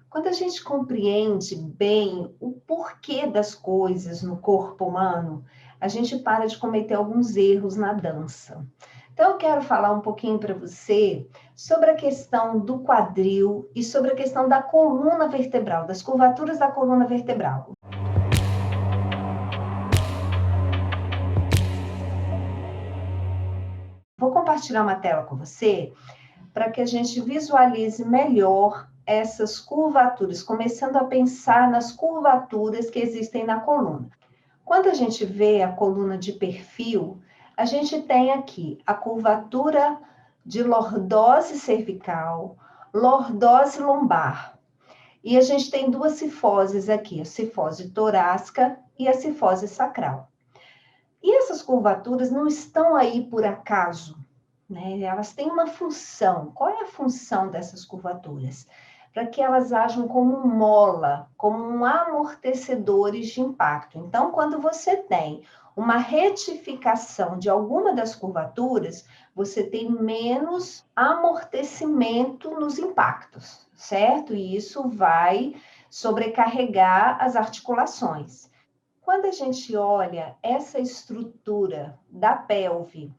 Quando a gente compreende bem o porquê das coisas no corpo humano, a gente para de cometer alguns erros na dança. Então, eu quero falar um pouquinho para você sobre a questão do quadril e sobre a questão da coluna vertebral, das curvaturas da coluna vertebral. Vou compartilhar uma tela com você para que a gente visualize melhor essas curvaturas, começando a pensar nas curvaturas que existem na coluna. Quando a gente vê a coluna de perfil, a gente tem aqui a curvatura de lordose cervical, lordose lombar. E a gente tem duas cifoses aqui, a cifose torácica e a cifose sacral. E essas curvaturas não estão aí por acaso, né? Elas têm uma função. Qual é a função dessas curvaturas? Para que elas ajam como mola, como amortecedores de impacto. Então, quando você tem uma retificação de alguma das curvaturas, você tem menos amortecimento nos impactos, certo? E isso vai sobrecarregar as articulações. Quando a gente olha essa estrutura da pelve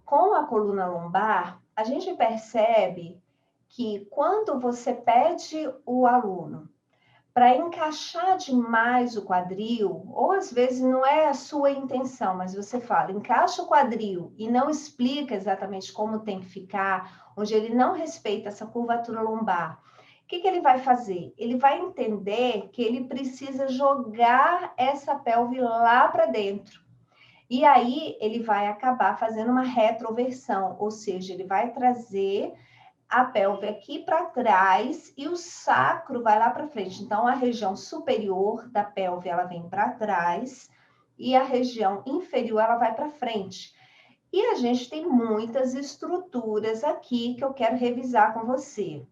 com a coluna lombar, a gente percebe que quando você pede o aluno para encaixar demais o quadril, ou às vezes não é a sua intenção, mas você fala, encaixa o quadril e não explica exatamente como tem que ficar, onde ele não respeita essa curvatura lombar, o que ele vai fazer? Ele vai entender que ele precisa jogar essa pelve lá para dentro. E aí ele vai acabar fazendo uma retroversão, ou seja, ele vai trazer a pelve aqui para trás e o sacro vai lá para frente. Então, a região superior da pelve, ela vem para trás e a região inferior, ela vai para frente. E a gente tem muitas estruturas aqui que eu quero revisar com você.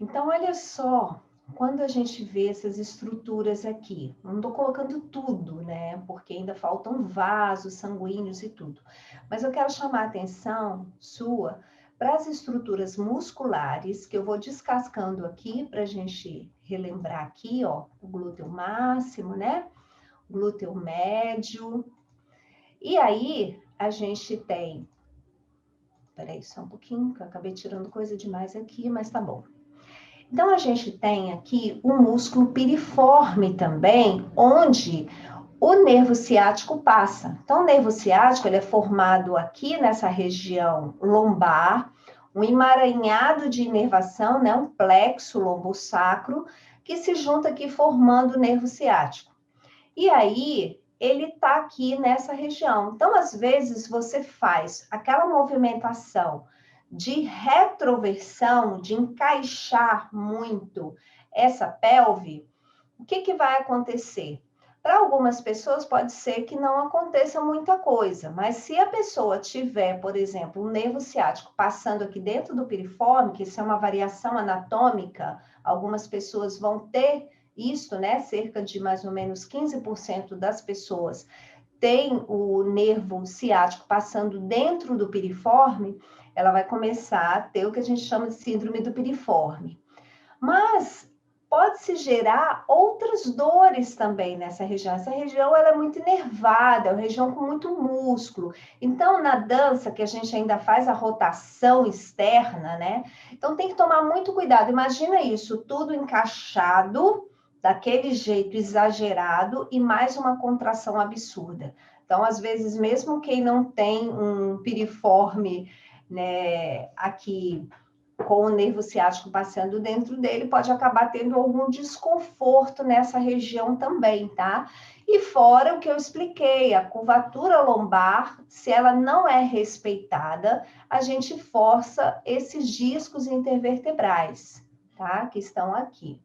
Então, olha só, quando a gente vê essas estruturas aqui, não estou colocando tudo, né? Porque ainda faltam vasos sanguíneos e tudo. Mas eu quero chamar a atenção sua para as estruturas musculares, que eu vou descascando aqui para a gente relembrar aqui, ó, o glúteo máximo, né? O glúteo médio. E aí, a gente tem... Peraí, só um pouquinho, que eu acabei tirando coisa demais aqui, mas tá bom. Então, a gente tem aqui o músculo piriforme também, onde o nervo ciático passa. Então, o nervo ciático ele é formado aqui nessa região lombar, um emaranhado de inervação, né, um plexo lombosacro, que se junta aqui formando o nervo ciático. E aí, ele está aqui nessa região. Então, às vezes, você faz aquela movimentação de retroversão, de encaixar muito essa pelve, o que vai acontecer? Para algumas pessoas pode ser que não aconteça muita coisa, mas se a pessoa tiver, por exemplo, um nervo ciático passando aqui dentro do piriforme, que isso é uma variação anatômica, algumas pessoas vão ter isso, né? Cerca de mais ou menos 15% das pessoas tem o nervo ciático passando dentro do piriforme, ela vai começar a ter o que a gente chama de síndrome do piriforme. Mas pode-se gerar outras dores também nessa região. Essa região ela é muito inervada, é uma região com muito músculo. Então, na dança, que a gente ainda faz a rotação externa, né? Então, tem que tomar muito cuidado. Imagina isso, tudo encaixado, daquele jeito exagerado e mais uma contração absurda. Então, às vezes, mesmo quem não tem um piriforme, né, aqui com o nervo ciático passando dentro dele, pode acabar tendo algum desconforto nessa região também, tá? E fora o que eu expliquei, a curvatura lombar, se ela não é respeitada, a gente força esses discos intervertebrais, tá? Que estão aqui.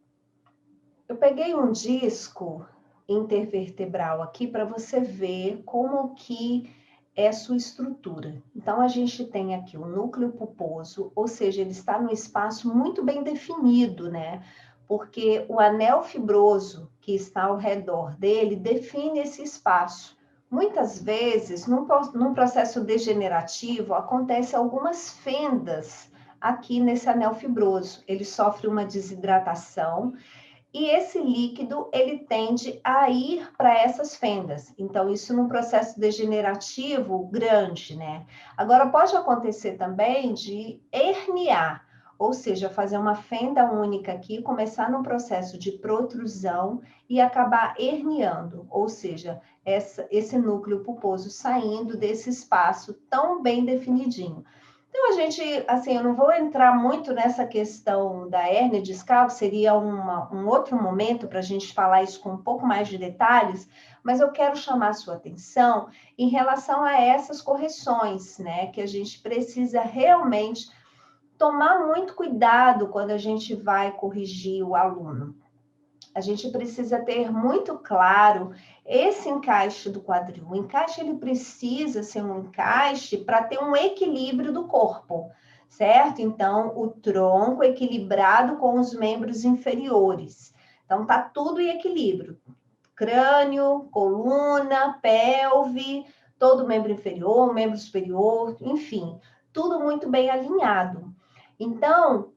Eu peguei um disco intervertebral aqui para você ver como que é sua estrutura. Então, a gente tem aqui o núcleo pulposo, ou seja, ele está num espaço muito bem definido, né? Porque o anel fibroso que está ao redor dele define esse espaço. Muitas vezes, num processo degenerativo, acontecem algumas fendas aqui nesse anel fibroso. Ele sofre uma desidratação e esse líquido, ele tende a ir para essas fendas. Então, isso num processo degenerativo grande, né? Agora, pode acontecer também de herniar, ou seja, fazer uma fenda única aqui, começar num processo de protrusão e acabar herniando, ou seja, esse núcleo pulposo saindo desse espaço tão bem definidinho. Então, a gente, assim, eu não vou entrar muito nessa questão da hérnia discal, seria um outro momento para a gente falar isso com um pouco mais de detalhes, mas eu quero chamar a sua atenção em relação a essas correções, né, que a gente precisa realmente tomar muito cuidado quando a gente vai corrigir o aluno. A gente precisa ter muito claro esse encaixe do quadril. O encaixe, ele precisa ser um encaixe para ter um equilíbrio do corpo, certo? Então, o tronco equilibrado com os membros inferiores. Então, tá tudo em equilíbrio. Crânio, coluna, pelve, todo membro inferior, membro superior, enfim, tudo muito bem alinhado. Então,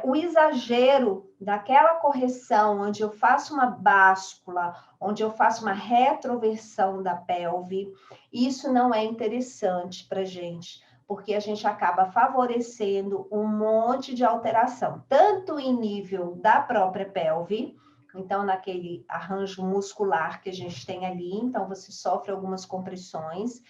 o exagero daquela correção, onde eu faço uma báscula, onde eu faço uma retroversão da pelve, isso não é interessante para a gente, porque a gente acaba favorecendo um monte de alteração, tanto em nível da própria pelve, então naquele arranjo muscular que a gente tem ali, então você sofre algumas compressões,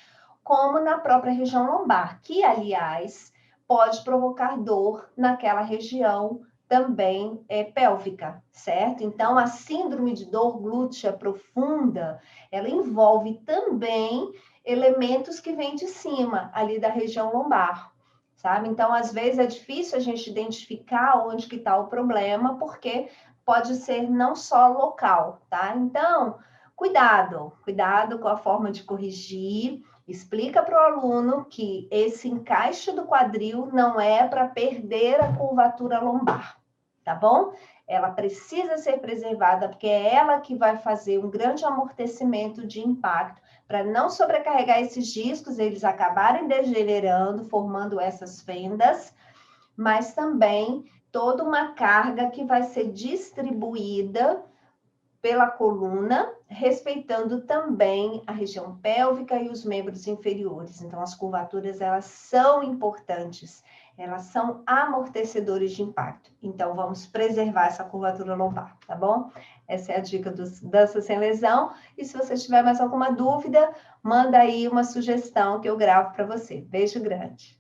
como na própria região lombar, que, aliás, pode provocar dor naquela região também pélvica, certo? Então, a síndrome de dor glútea profunda, ela envolve também elementos que vêm de cima, ali da região lombar, sabe? Então, às vezes é difícil a gente identificar onde que está o problema, porque pode ser não só local, tá? Então, cuidado com a forma de corrigir. Explica para o aluno que esse encaixe do quadril não é para perder a curvatura lombar, tá bom? Ela precisa ser preservada, porque é ela que vai fazer um grande amortecimento de impacto, para não sobrecarregar esses discos, eles acabarem degenerando, formando essas fendas, mas também toda uma carga que vai ser distribuída pela coluna, respeitando também a região pélvica e os membros inferiores. Então, as curvaturas, elas são importantes, elas são amortecedores de impacto. Então, vamos preservar essa curvatura lombar, tá bom? Essa é a dica do Dança Sem Lesão. E se você tiver mais alguma dúvida, manda aí uma sugestão que eu gravo para você. Beijo grande.